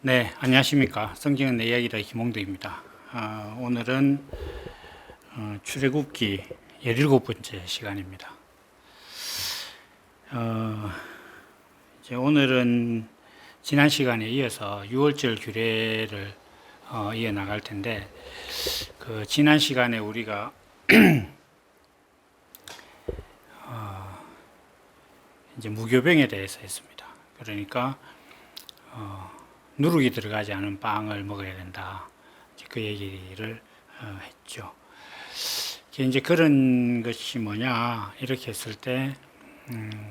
네, 안녕하십니까. 성경은 내 이야기다 김홍도입니다. 오늘은 출애굽기 17번째 시간입니다. 이제 오늘은 지난 시간에 이어서 6월절 규례를 이어나갈 텐데, 그 지난 시간에 우리가 이제 무교병에 대해서 했습니다. 그러니까 누룩이 들어가지 않은 빵을 먹어야 된다. 그 얘기를 했죠. 이제 그런 것이 뭐냐 이렇게 했을 때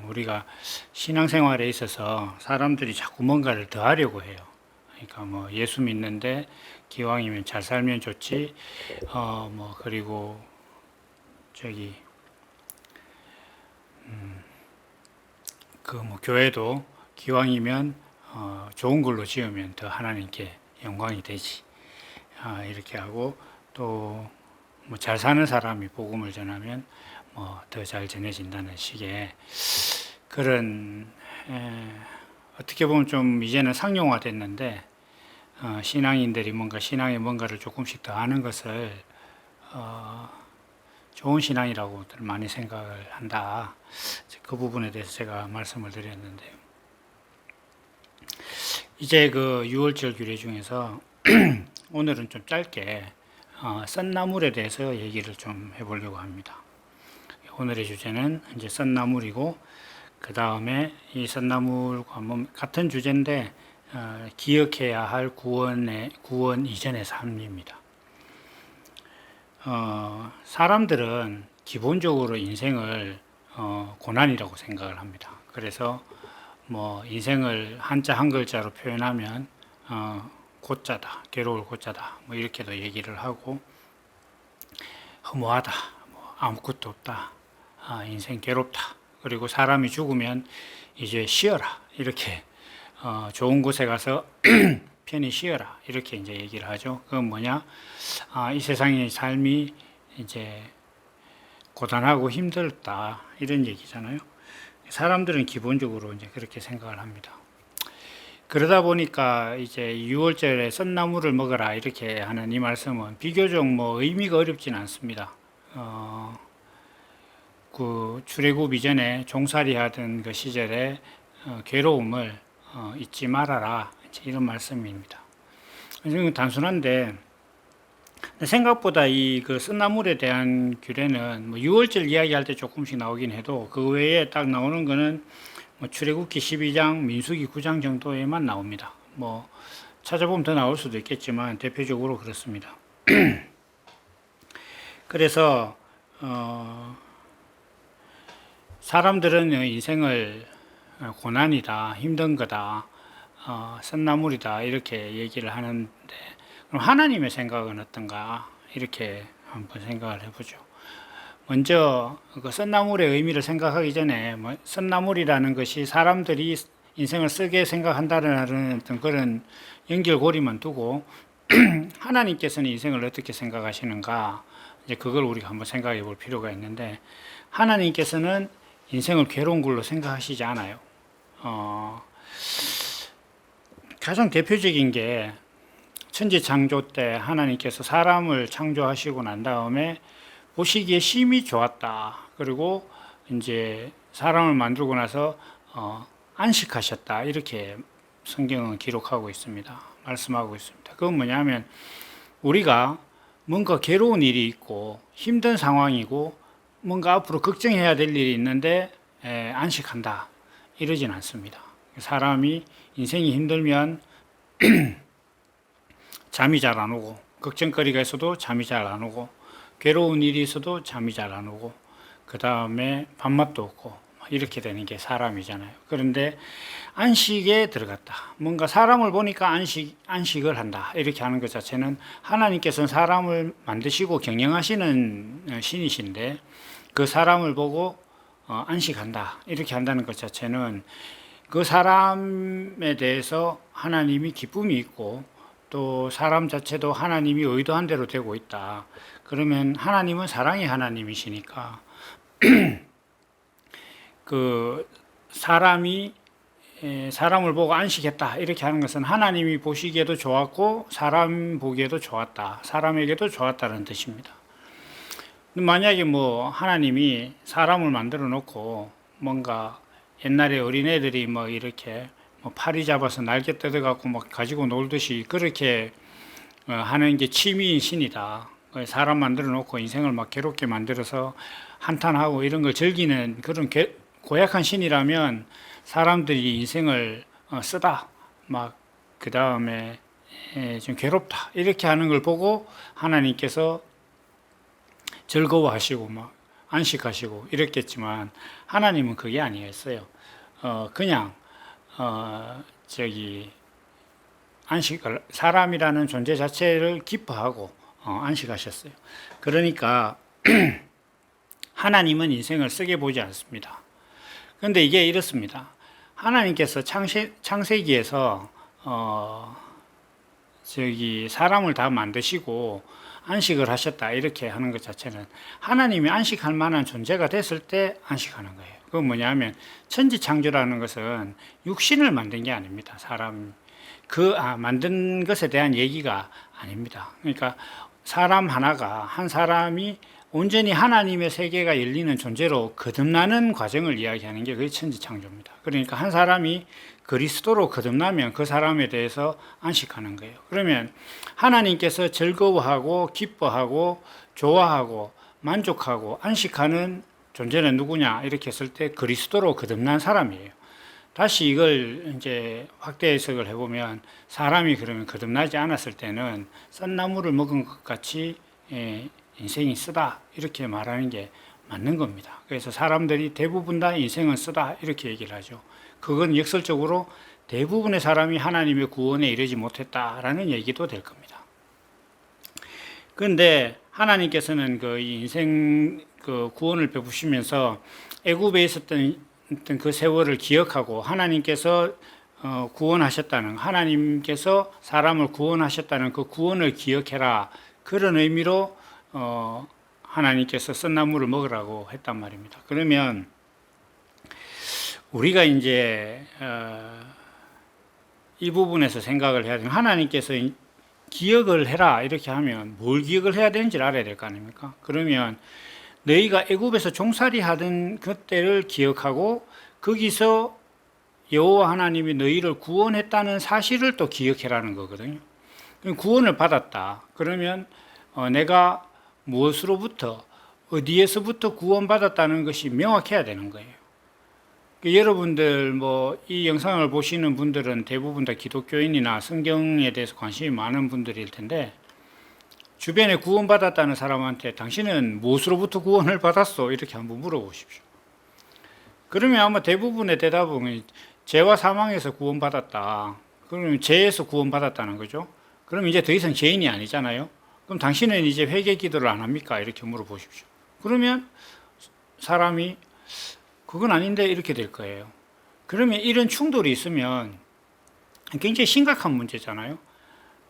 우리가 신앙생활에 있어서 사람들이 자꾸 뭔가를 더 하려고 해요. 그러니까 뭐 예수 믿는데 기왕이면 잘 살면 좋지. 그리고 저기 그 뭐 교회도 기왕이면 좋은 걸로 지으면 더 하나님께 영광이 되지. 이렇게 하고 또 뭐 잘 사는 사람이 복음을 전하면 뭐 더 잘 전해진다는 식의 그런 어떻게 보면 좀 이제는 상용화 됐는데 신앙인들이 뭔가 신앙에 뭔가를 조금씩 더 하는 것을 좋은 신앙이라고 많이 생각을 한다. 그 부분에 대해서 제가 말씀을 드렸는데요. 이제 그 6월절 규례 중에서 오늘은 좀 짧게 썬나물에 대해서 얘기를 좀 해보려고 합니다. 오늘의 주제는 이제 썬나물이고, 그 다음에 이 썬나물과 같은 주제인데 기억해야 할 구원 이전의 삶입니다. 사람들은 기본적으로 인생을 고난이라고 생각을 합니다. 그래서 뭐 인생을 한자 한 글자로 표현하면 고자다, 괴로울 고자다, 뭐 이렇게도 얘기를 하고, 허무하다, 뭐 아무것도 없다, 인생 괴롭다, 그리고 사람이 죽으면 이제 쉬어라, 이렇게 좋은 곳에 가서 편히 쉬어라, 이렇게 이제 얘기를 하죠. 그건 뭐냐? 이 세상의 삶이 이제 고단하고 힘들다, 이런 얘기잖아요. 사람들은 기본적으로 이제 그렇게 생각을 합니다. 그러다 보니까 이제 6월절에 썬나물을 먹어라 이렇게 하는 이 말씀은 비교적 뭐 의미가 어렵진 않습니다. 그 출애굽 이전에 종살이 하던 그 시절에 괴로움을 잊지 말아라, 이런 말씀입니다. 이건 단순한데 생각보다 이 그 썬나물에 대한 규례는 뭐 6월절 이야기할 때 조금씩 나오긴 해도 그 외에 딱 나오는 거는 뭐 출애굽기 12장, 민수기 9장 정도에만 나옵니다. 뭐 찾아보면 더 나올 수도 있겠지만 대표적으로 그렇습니다. 그래서 사람들은 인생을 고난이다, 힘든 거다, 썬나물이다 이렇게 얘기를 하는데, 그럼 하나님의 생각은 어떤가 이렇게 한번 생각을 해보죠. 먼저 그 썬나물의 의미를 생각하기 전에 뭐 썬나물이라는 것이 사람들이 인생을 쓰게 생각한다는 어떤 그런 연결고리만 두고 하나님께서는 인생을 어떻게 생각하시는가, 이제 그걸 우리가 한번 생각해 볼 필요가 있는데, 하나님께서는 인생을 괴로운 걸로 생각하시지 않아요. 가장 대표적인 게 천지 창조 때 하나님께서 사람을 창조하시고 난 다음에 보시기에 심히 좋았다. 그리고 이제 사람을 만들고 나서 안식하셨다. 이렇게 성경은 기록하고 있습니다. 말씀하고 있습니다. 그건 뭐냐면 우리가 뭔가 괴로운 일이 있고 힘든 상황이고 뭔가 앞으로 걱정해야 될 일이 있는데 안식한다. 이러진 않습니다. 사람이 인생이 힘들면 잠이 잘 안 오고, 걱정거리가 있어도 잠이 잘 안 오고, 괴로운 일이 있어도 잠이 잘 안 오고, 그 다음에 밥맛도 없고, 이렇게 되는 게 사람이잖아요. 그런데 안식에 들어갔다. 뭔가 사람을 보니까 안식을 한다. 이렇게 하는 것 자체는 하나님께서는 사람을 만드시고 경영하시는 신이신데 그 사람을 보고 안식한다. 이렇게 한다는 것 자체는 그 사람에 대해서 하나님이 기쁨이 있고 또 사람 자체도 하나님이 의도한 대로 되고 있다. 그러면 하나님은 사랑의 하나님이시니까 그 사람이 사람을 보고 안식했다 이렇게 하는 것은 하나님이 보시기에도 좋았고 사람 보기에도 좋았다, 사람에게도 좋았다는 뜻입니다. 만약에 뭐 하나님이 사람을 만들어 놓고 뭔가 옛날에 어린애들이 뭐 이렇게 뭐 파리 잡아서 날개 뜯어갖고 막 가지고 놀듯이 그렇게 하는 게 취미인 신이다. 사람 만들어 놓고 인생을 막 괴롭게 만들어서 한탄하고 이런 걸 즐기는 그런 고약한 신이라면 사람들이 인생을 쓰다, 막 그 다음에 좀 괴롭다 이렇게 하는 걸 보고 하나님께서 즐거워하시고 막 안식하시고 이랬겠지만 하나님은 그게 아니었어요. 그냥 안식을 사람이라는 존재 자체를 기뻐하고 안식하셨어요. 그러니까 하나님은 인생을 쓰게 보지 않습니다. 그런데 이게 이렇습니다. 하나님께서 창세기에서 사람을 다 만드시고 안식을 하셨다 이렇게 하는 것 자체는 하나님이 안식할 만한 존재가 됐을 때 안식하는 거예요. 그건 뭐냐면 천지창조라는 것은 육신을 만든 게 아닙니다. 만든 것에 대한 얘기가 아닙니다. 그러니까 한 사람이 온전히 하나님의 세계가 열리는 존재로 거듭나는 과정을 이야기하는 게 그게 천지창조입니다. 그러니까 한 사람이 그리스도로 거듭나면 그 사람에 대해서 안식하는 거예요. 그러면 하나님께서 즐거워하고 기뻐하고 좋아하고 만족하고 안식하는 존재는 누구냐 이렇게 했을 때 그리스도로 거듭난 사람이에요. 다시 이걸 이제 확대 해석을 해보면 사람이 그러면 거듭나지 않았을 때는 썬 나무를 먹은 것 같이 인생이 쓰다 이렇게 말하는 게 맞는 겁니다. 그래서 사람들이 대부분 다 인생은 쓰다 이렇게 얘기를 하죠. 그건 역설적으로 대부분의 사람이 하나님의 구원에 이르지 못했다라는 얘기도 될 겁니다. 그런데 하나님께서는 그 인생 구원을 베푸시면서 애굽에 있었던 그 세월을 기억하고 하나님께서 하나님께서 사람을 구원하셨다는 그 구원을 기억해라, 그런 의미로 하나님께서 쓴 나무를 먹으라고 했단 말입니다. 그러면 우리가 이제 이 부분에서 생각을 해야 되는, 하나님께서 기억을 해라 이렇게 하면 뭘 기억을 해야 되는지를 알아야 될 거 아닙니까? 그러면 너희가 애굽에서 종살이 하던 그때를 기억하고 거기서 여호와 하나님이 너희를 구원했다는 사실을 또 기억해라는 거거든요. 구원을 받았다. 그러면 내가 무엇으로부터 어디에서부터 구원받았다는 것이 명확해야 되는 거예요. 여러분들 이 영상을 보시는 분들은 대부분 다 기독교인이나 성경에 대해서 관심이 많은 분들일 텐데 주변에 구원받았다는 사람한테 당신은 무엇으로부터 구원을 받았어? 이렇게 한번 물어보십시오. 그러면 아마 대부분의 대답은 죄와 사망에서 구원받았다. 그러면 죄에서 구원받았다는 거죠. 그럼 이제 더 이상 죄인이 아니잖아요. 그럼 당신은 이제 회개 기도를 안 합니까? 이렇게 물어보십시오. 그러면 사람이 그건 아닌데 이렇게 될 거예요. 그러면 이런 충돌이 있으면 굉장히 심각한 문제잖아요.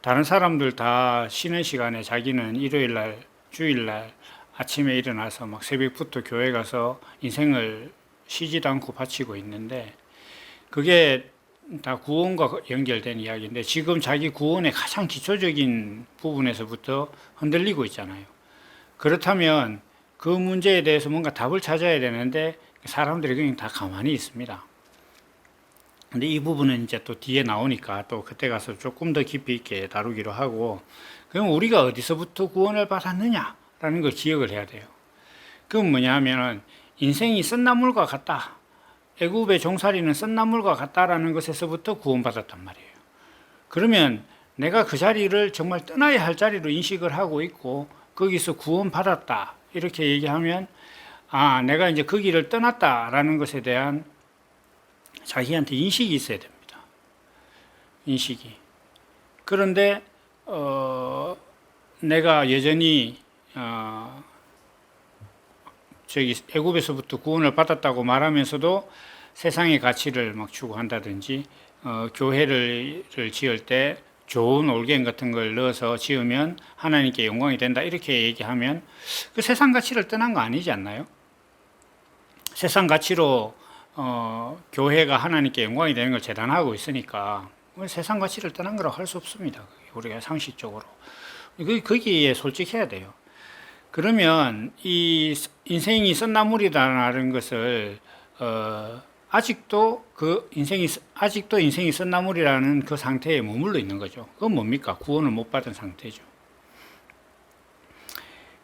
다른 사람들 다 쉬는 시간에 자기는 일요일날, 주일날 아침에 일어나서 막 새벽부터 교회 가서 인생을 쉬지도 않고 바치고 있는데 그게 다 구원과 연결된 이야기인데 지금 자기 구원의 가장 기초적인 부분에서부터 흔들리고 있잖아요. 그렇다면 그 문제에 대해서 뭔가 답을 찾아야 되는데 사람들이 그냥 다 가만히 있습니다. 근데 이 부분은 이제 또 뒤에 나오니까 또 그때 가서 조금 더 깊이 있게 다루기로 하고, 그럼 우리가 어디서부터 구원을 받았느냐라는 걸 기억을 해야 돼요. 그건 뭐냐 하면은 인생이 쓴나물과 같다. 애굽의 종살이는 쓴나물과 같다라는 것에서부터 구원받았단 말이에요. 그러면 내가 그 자리를 정말 떠나야 할 자리로 인식을 하고 있고 거기서 구원받았다 이렇게 얘기하면 내가 이제 그 길을 떠났다라는 것에 대한 자기한테 인식이 있어야 됩니다. 인식이. 그런데 내가 여전히 애굽에서부터 구원을 받았다고 말하면서도 세상의 가치를 막 추구한다든지 교회를 지을 때 좋은 올갱 같은 걸 넣어서 지으면 하나님께 영광이 된다 이렇게 얘기하면 그 세상 가치를 떠난 거 아니지 않나요? 세상 가치로 교회가 하나님께 영광이 되는 걸 재단하고 있으니까 세상 가치를 떠난 거라고 할 수 없습니다. 우리가 상식적으로 거기에 솔직해야 돼요. 그러면 이 인생이 썬나물이라는 것을 아직도 인생이 썬나물이라는 그 상태에 머물러 있는 거죠. 그건 뭡니까? 구원을 못 받은 상태죠.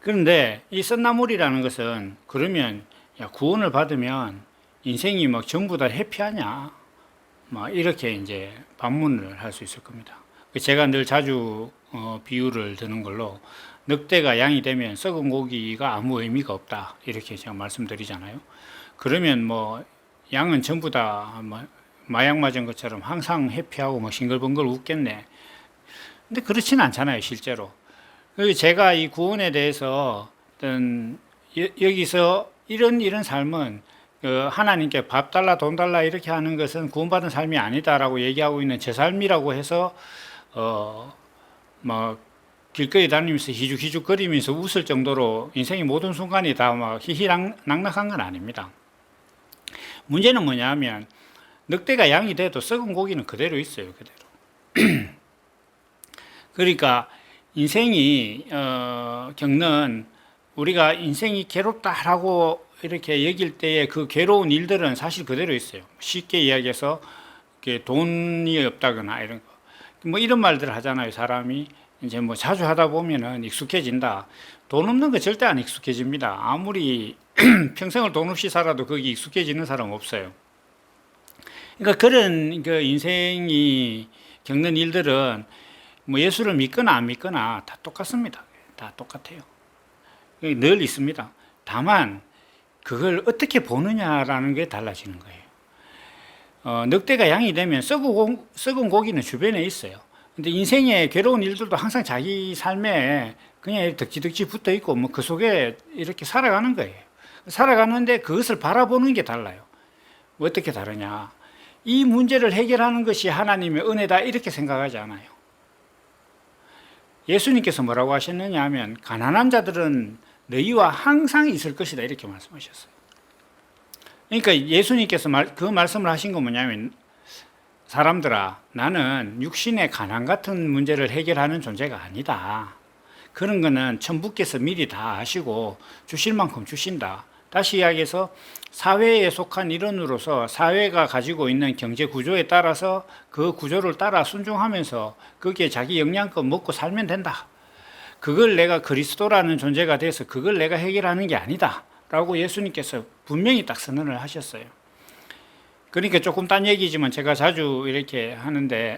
그런데 이 썬나물이라는 것은 그러면 야, 구원을 받으면 인생이 막 전부 다 해피하냐? 막 이렇게 이제 반문을 할 수 있을 겁니다. 제가 늘 자주 비유를 드는 걸로 늑대가 양이 되면 썩은 고기가 아무 의미가 없다 이렇게 제가 말씀드리잖아요. 그러면 뭐 양은 전부 다 마약 맞은 것처럼 항상 해피하고 뭐 싱글벙글 웃겠네. 근데 그렇지는 않잖아요, 실제로. 제가 이 구원에 대해서 어떤 여기서 이런 삶은 하나님께 밥 달라 돈 달라 이렇게 하는 것은 구원받은 삶이 아니다라고 얘기하고 있는 제 삶이라고 해서 막 길거리 다니면서 희죽희죽 거리면서 웃을 정도로 인생의 모든 순간이 다 막 희희낙낙한 건 아닙니다. 문제는 뭐냐면 늑대가 양이 돼도 썩은 고기는 그대로 있어요, 그대로. 그러니까 인생이 겪는 우리가 인생이 괴롭다라고 이렇게 여길 때의 그 괴로운 일들은 사실 그대로 있어요. 쉽게 이야기해서 돈이 없다거나 이런 거. 뭐 이런 말들 하잖아요. 사람이 이제 뭐 자주 하다 보면은 익숙해진다. 돈 없는 거 절대 안 익숙해집니다. 아무리 평생을 돈 없이 살아도 거기 익숙해지는 사람 없어요. 그러니까 그런 그 인생이 겪는 일들은 뭐 예수를 믿거나 안 믿거나 다 똑같습니다. 다 똑같아요. 늘 있습니다. 다만 그걸 어떻게 보느냐라는 게 달라지는 거예요. 늑대가 양이 되면 썩은 고기는 주변에 있어요. 근데 인생의 괴로운 일들도 항상 자기 삶에 그냥 덕지덕지 붙어 있고 뭐 그 속에 이렇게 살아가는 거예요. 살아가는데 그것을 바라보는 게 달라요. 어떻게 다르냐? 이 문제를 해결하는 것이 하나님의 은혜다 이렇게 생각하지 않아요. 예수님께서 뭐라고 하셨느냐 하면 가난한 자들은 너희와 항상 있을 것이다 이렇게 말씀하셨어요. 그러니까 예수님께서 그 말씀을 하신 건 뭐냐면 사람들아 나는 육신의 가난 같은 문제를 해결하는 존재가 아니다. 그런 거는 천부께서 미리 다 아시고 주실 만큼 주신다. 다시 이야기해서 사회에 속한 일원으로서 사회가 가지고 있는 경제 구조에 따라서 그 구조를 따라 순종하면서 거기에 자기 영양껏 먹고 살면 된다. 그걸 내가 그리스도라는 존재가 돼서 그걸 내가 해결하는 게 아니다 라고 예수님께서 분명히 딱 선언을 하셨어요. 그러니까 조금 딴 얘기지만 제가 자주 이렇게 하는데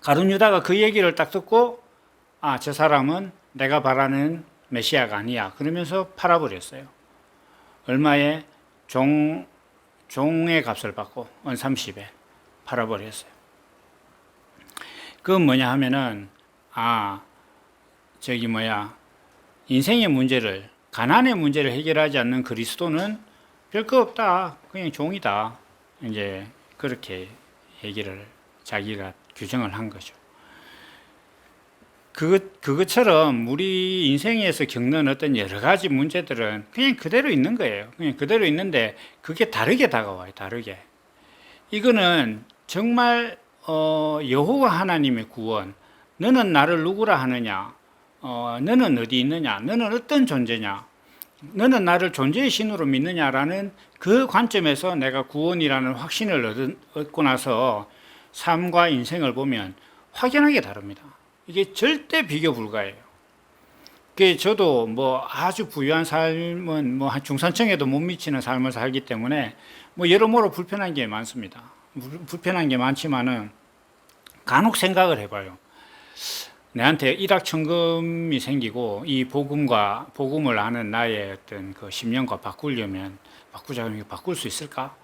가룟 유다가 그 얘기를 딱 듣고 아, 저 사람은 내가 바라는 메시아가 아니야 그러면서 팔아버렸어요. 얼마에? 종의 값을 받고 원 30에 팔아버렸어요. 그건 뭐냐 하면은 인생의 문제를 가난의 문제를 해결하지 않는 그리스도는 별거 없다. 그냥 종이다. 이제 그렇게 얘기를 자기가 규정을 한 거죠. 그것처럼 우리 인생에서 겪는 어떤 여러 가지 문제들은 그냥 그대로 있는 거예요. 그냥 그대로 있는데 그게 다르게 다가와요. 다르게. 이거는 정말 여호와 하나님의 구원. 너는 나를 누구라 하느냐? 너는 어디 있느냐? 너는 어떤 존재냐? 너는 나를 존재의 신으로 믿느냐라는 그 관점에서 내가 구원이라는 확신을 얻고 나서 삶과 인생을 보면 확연하게 다릅니다. 이게 절대 비교 불가해요. 저도 뭐 아주 부유한 삶은 뭐 중산층에도 못 미치는 삶을 살기 때문에 뭐 여러모로 불편한 게 많습니다. 불편한 게 많지만은 간혹 생각을 해봐요. 내한테 일확천금이 생기고 이 복음을 아는 나의 어떤 그 심령과 바꾸자면 바꿀 수 있을까?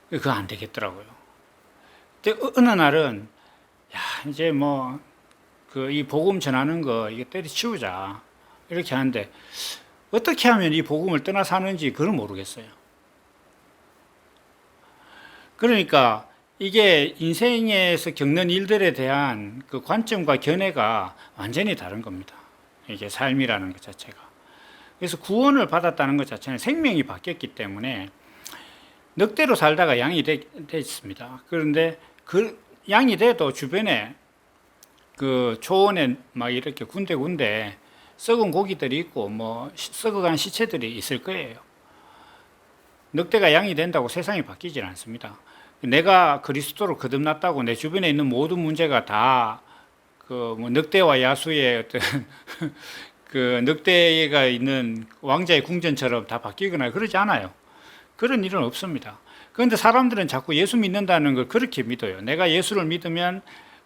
그거 안 되겠더라고요. 근데 어느 날은 이제 뭐 이 복음 전하는 거 이게 때려치우자 이렇게 하는데 어떻게 하면 이 복음을 떠나 사는지 그걸 모르겠어요. 그러니까 이게 인생에서 겪는 일들에 대한 그 관점과 견해가 완전히 다른 겁니다. 이게 삶이라는 것 자체가. 그래서 구원을 받았다는 것 자체는 생명이 바뀌었기 때문에 늑대로 살다가 양이 됐습니다. 그런데 그 양이 돼도 주변에 그 초원에 막 이렇게 군데군데 썩은 고기들이 있고 뭐 썩어간 시체들이 있을 거예요. 늑대가 양이 된다고 세상이 바뀌질 않습니다. 내가 그리스도로 거듭났다고 내 주변에 있는 모든 문제가 다 그 뭐 늑대와 야수의 어떤 그 늑대가 있는 왕자의 궁전처럼 다 바뀌거나 그러지 않아요. 그런 일은 없습니다. 그런데 사람들은 자꾸 예수 믿는다는 걸 그렇게 믿어요. 내가 예수를 믿으면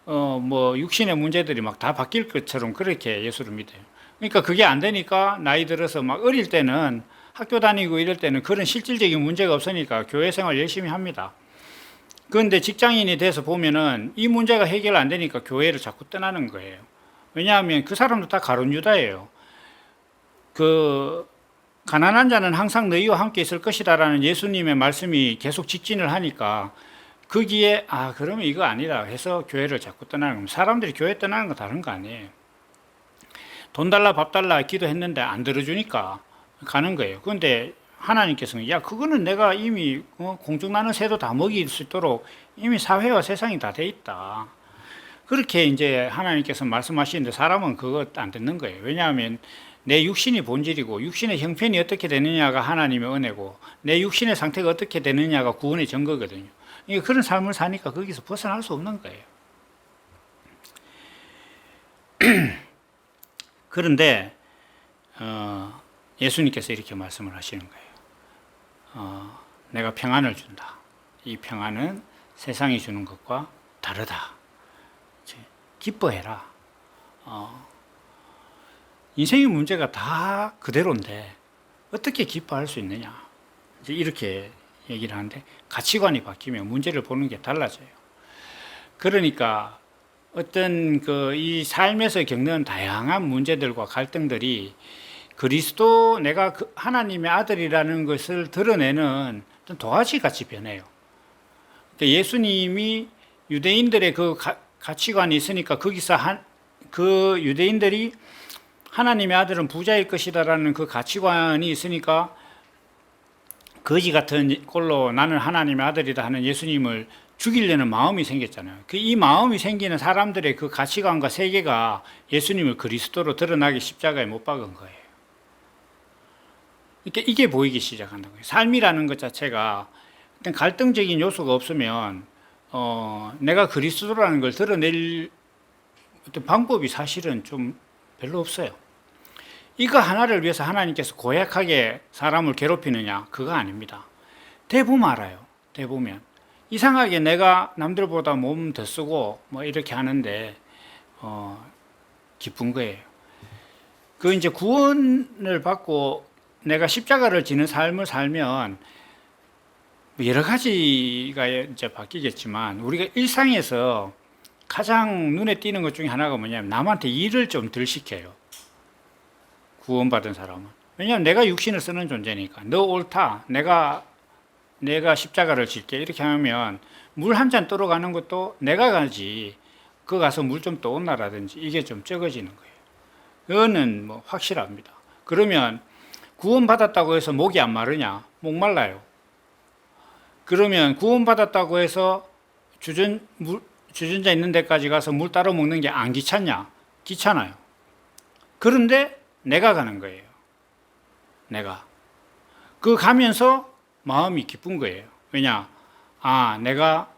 뭐 육신의 문제들이 막 다 바뀔 것처럼 그렇게 예수를 믿어요. 그러니까 그게 안 되니까 나이 들어서 막 어릴 때는 학교 다니고 이럴 때는 그런 실질적인 문제가 없으니까 교회 생활 열심히 합니다. 그런데 직장인이 돼서 보면은 이 문제가 해결 안 되니까 교회를 자꾸 떠나는 거예요. 왜냐하면 그 사람도 다 가룟 유다예요. 그 가난한 자는 항상 너희와 함께 있을 것이다라는 예수님의 말씀이 계속 직진을 하니까 거기에 그러면 이거 아니다 해서 교회를 자꾸 떠나는 겁니다. 사람들이 교회 떠나는 거 다른 거 아니에요. 돈 달라 밥 달라 기도했는데 안 들어주니까 가는 거예요. 그런데 하나님께서는 그거는 내가 이미 공중 나는 새도 다 먹일 수 있도록 이미 사회와 세상이 다 돼 있다. 그렇게 이제 하나님께서 말씀하시는데 사람은 그거 안 듣는 거예요. 왜냐하면 내 육신이 본질이고 육신의 형편이 어떻게 되느냐가 하나님의 은혜고 내 육신의 상태가 어떻게 되느냐가 구원의 증거거든요. 그런 삶을 사니까 거기서 벗어날 수 없는 거예요. 그런데 예수님께서 이렇게 말씀을 하시는 거예요. 내가 평안을 준다. 이 평안은 세상이 주는 것과 다르다. 기뻐해라. 인생의 문제가 다 그대로인데 어떻게 기뻐할 수 있느냐. 이제 이렇게 얘기를 하는데 가치관이 바뀌면 문제를 보는 게 달라져요. 그러니까 어떤 이 삶에서 겪는 다양한 문제들과 갈등들이 그리스도 내가 하나님의 아들이라는 것을 드러내는 어떤 도화지 같이 변해요. 그러니까 예수님이 유대인들의 그 가치관이 있으니까 거기서 그 유대인들이 하나님의 아들은 부자일 것이다라는 그 가치관이 있으니까 거지 같은 꼴로 나는 하나님의 아들이다 하는 예수님을 죽이려는 마음이 생겼잖아요. 이 마음이 생기는 사람들의 그 가치관과 세계가 예수님을 그리스도로 드러나게 십자가에 못 박은 거예요. 그러니까 이게 보이기 시작한다는 거예요. 삶이라는 것 자체가 어떤 갈등적인 요소가 없으면 내가 그리스도라는 걸 드러낼 어떤 방법이 사실은 좀 별로 없어요. 이거 하나를 위해서 하나님께서 고약하게 사람을 괴롭히느냐? 그거 아닙니다. 대보면 알아요. 대보면 이상하게 내가 남들보다 몸 더 쓰고 뭐 이렇게 하는데 기쁜 거예요. 그 이제 구원을 받고 내가 십자가를 지는 삶을 살면 여러 가지가 이제 바뀌겠지만 우리가 일상에서 가장 눈에 띄는 것 중에 하나가 뭐냐면 남한테 일을 좀 덜 시켜요. 구원받은 사람은. 왜냐하면 내가 육신을 쓰는 존재니까. 너 옳다. 내가 십자가를 질게. 이렇게 하면 물 한 잔 떠러 가는 것도 내가 가지. 그 가서 물 좀 떠온다라든지 이게 좀 적어지는 거예요. 그거는 뭐 확실합니다. 그러면 구원받았다고 해서 목이 안 마르냐? 목 말라요. 그러면 구원받았다고 해서 주전자 있는 데까지 가서 물 따라 먹는 게 안 귀찮냐? 귀찮아요. 그런데 내가 가는 거예요. 내가. 그 가면서 마음이 기쁜 거예요. 왜냐? 내가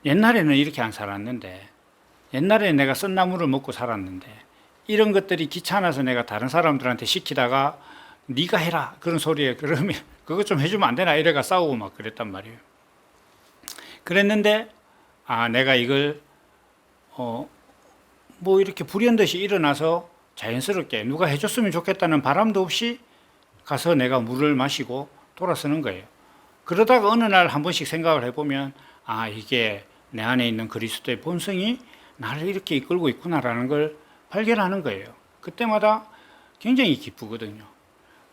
옛날에는 이렇게 안 살았는데, 옛날에 내가 썬나물을 먹고 살았는데, 이런 것들이 귀찮아서 내가 다른 사람들한테 시키다가 네가 해라 그런 소리에 그러면 그거 좀 해주면 안 되나 이래가 싸우고 막 그랬단 말이에요. 그랬는데 내가 이걸 뭐 이렇게 불현듯이 일어나서 자연스럽게 누가 해줬으면 좋겠다는 바람도 없이 가서 내가 물을 마시고 돌아서는 거예요. 그러다가 어느 날 한 번씩 생각을 해보면 이게 내 안에 있는 그리스도의 본성이 나를 이렇게 이끌고 있구나라는 걸 발견하는 거예요. 그때마다 굉장히 기쁘거든요.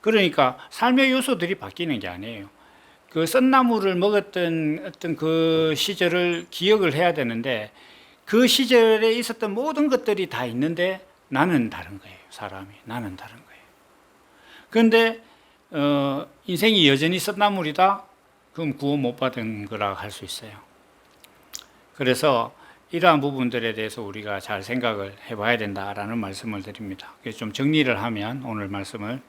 그러니까 삶의 요소들이 바뀌는 게 아니에요. 그 썬나물을 먹었던 어떤 그 시절을 기억을 해야 되는데 그 시절에 있었던 모든 것들이 다 있는데 나는 다른 거예요. 사람이. 나는 다른 거예요. 그런데 인생이 여전히 썬나물이다? 그럼 구원 못 받은 거라 할 수 있어요. 그래서 이러한 부분들에 대해서 우리가 잘 생각을 해봐야 된다라는 말씀을 드립니다. 그래서 좀 정리를 하면 오늘 말씀을,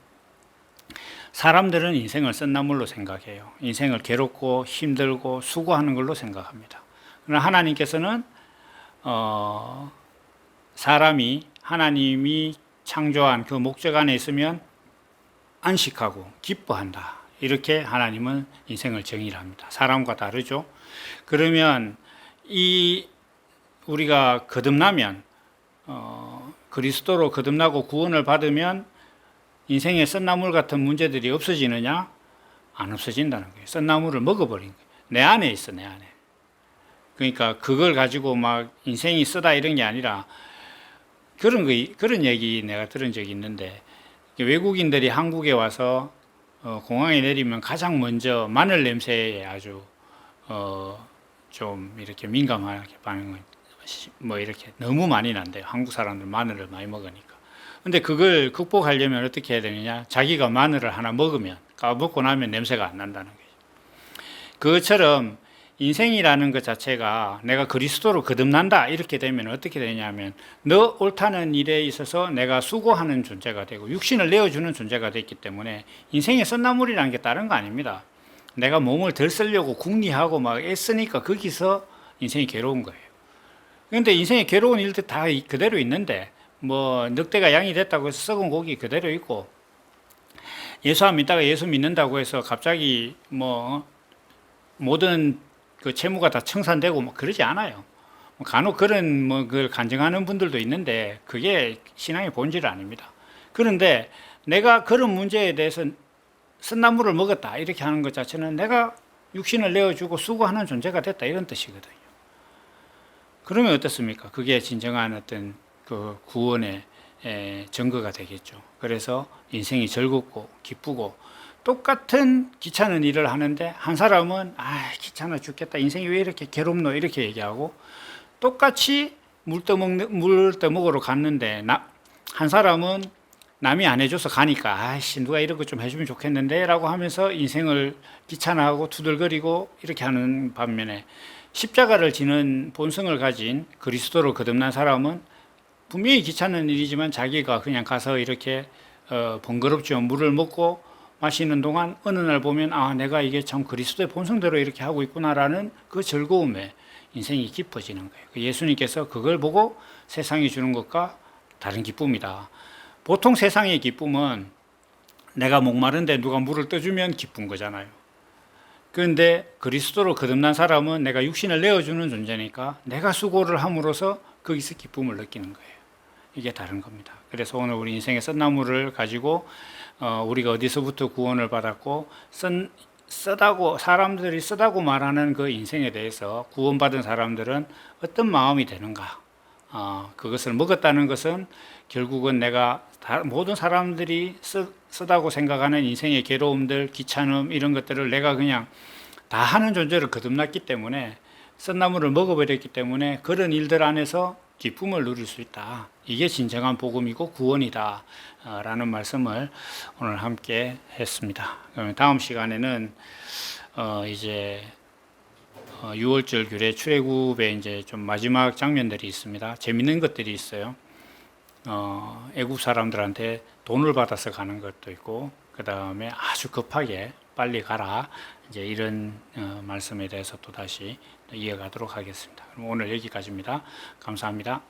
사람들은 인생을 썬나물로 생각해요. 인생을 괴롭고 힘들고 수고하는 걸로 생각합니다. 그러나 하나님께서는 사람이 하나님이 창조한 그 목적 안에 있으면 안식하고 기뻐한다. 이렇게 하나님은 인생을 정의를 합니다. 사람과 다르죠. 그러면 우리가 거듭나면 그리스도로 거듭나고 구원을 받으면 인생의 썬나물 같은 문제들이 없어지느냐? 안 없어진다는 거예요. 썬나물을 먹어버린 거예요. 내 안에 있어, 내 안에. 그러니까 그걸 가지고 막 인생이 쓰다 이런 게 아니라, 그런 얘기 내가 들은 적이 있는데, 외국인들이 한국에 와서 공항에 내리면 가장 먼저 마늘 냄새에 아주 좀 이렇게 민감하게 반응을 뭐 이렇게 너무 많이 난대요. 한국 사람들 마늘을 많이 먹으니까. 근데 그걸 극복하려면 어떻게 해야 되느냐? 자기가 마늘을 하나 먹으면, 먹고 나면 냄새가 안 난다는 거죠. 그것처럼 인생이라는 것 자체가 내가 그리스도로 거듭난다 이렇게 되면 어떻게 되냐면, 너 옳다는 일에 있어서 내가 수고하는 존재가 되고 육신을 내어주는 존재가 됐기 때문에 인생의 썬나물이라는 게 다른 거 아닙니다. 내가 몸을 덜 쓰려고 궁리하고 막 애쓰니까 거기서 인생이 괴로운 거예요. 그런데 인생의 괴로운 일들 다 그대로 있는데, 뭐 늑대가 양이 됐다고 해서 썩은 고기 그대로 있고, 예수 안 믿다가 예수 믿는다고 해서 갑자기 뭐 모든 그 채무가 다 청산되고 뭐 그러지 않아요. 간혹 그런 뭐 그걸 간증하는 분들도 있는데 그게 신앙의 본질은 아닙니다. 그런데 내가 그런 문제에 대해서 썬나물을 먹었다 이렇게 하는 것 자체는 내가 육신을 내어주고 수고하는 존재가 됐다 이런 뜻이거든요. 그러면 어떻습니까? 그게 진정한 어떤 그 구원의 증거가 되겠죠. 그래서 인생이 즐겁고 기쁘고, 똑같은 귀찮은 일을 하는데 한 사람은 귀찮아 죽겠다, 인생이 왜 이렇게 괴롭노 이렇게 얘기하고, 똑같이 물 떠먹으러 갔는데 한 사람은 남이 안 해줘서 가니까 누가 이런 거 좀 해주면 좋겠는데 라고 하면서 인생을 귀찮아하고 투덜거리고 이렇게 하는 반면에, 십자가를 지는 본성을 가진 그리스도로 거듭난 사람은 분명히 귀찮은 일이지만 자기가 그냥 가서 이렇게 번거롭지만 물을 먹고 마시는 동안 어느 날 보면 내가 이게 참 그리스도의 본성대로 이렇게 하고 있구나라는 그 즐거움에 인생이 깊어지는 거예요. 예수님께서 그걸 보고 세상이 주는 것과 다른 기쁨이다. 보통 세상의 기쁨은 내가 목마른데 누가 물을 떠주면 기쁜 거잖아요. 그런데 그리스도로 거듭난 사람은 내가 육신을 내어주는 존재니까 내가 수고를 함으로써 거기서 기쁨을 느끼는 거예요. 이게 다른 겁니다. 그래서 오늘 우리 인생의 썬나물을 가지고 우리가 어디서부터 구원을 받았고 사람들이 쓰다고 말하는 그 인생에 대해서 구원받은 사람들은 어떤 마음이 되는가? 그것을 먹었다는 것은 결국은 내가 모든 사람들이 쓰다고 생각하는 인생의 괴로움들, 귀찮음 이런 것들을 내가 그냥 다 하는 존재로 거듭났기 때문에, 썬나물을 먹어버렸기 때문에 그런 일들 안에서 기쁨을 누릴 수 있다. 이게 진정한 복음이고 구원이다 라는 말씀을 오늘 함께 했습니다. 그러면 다음 시간에는 이제 6월절 규례 출애굽에 이제 좀 마지막 장면들이 있습니다. 재밌는 것들이 있어요. 애굽 사람들한테 돈을 받아서 가는 것도 있고, 그 다음에 아주 급하게 빨리 가라, 이제 이런 말씀에 대해서 또 다시 이어가도록 하겠습니다. 그럼 오늘 여기까지입니다. 감사합니다.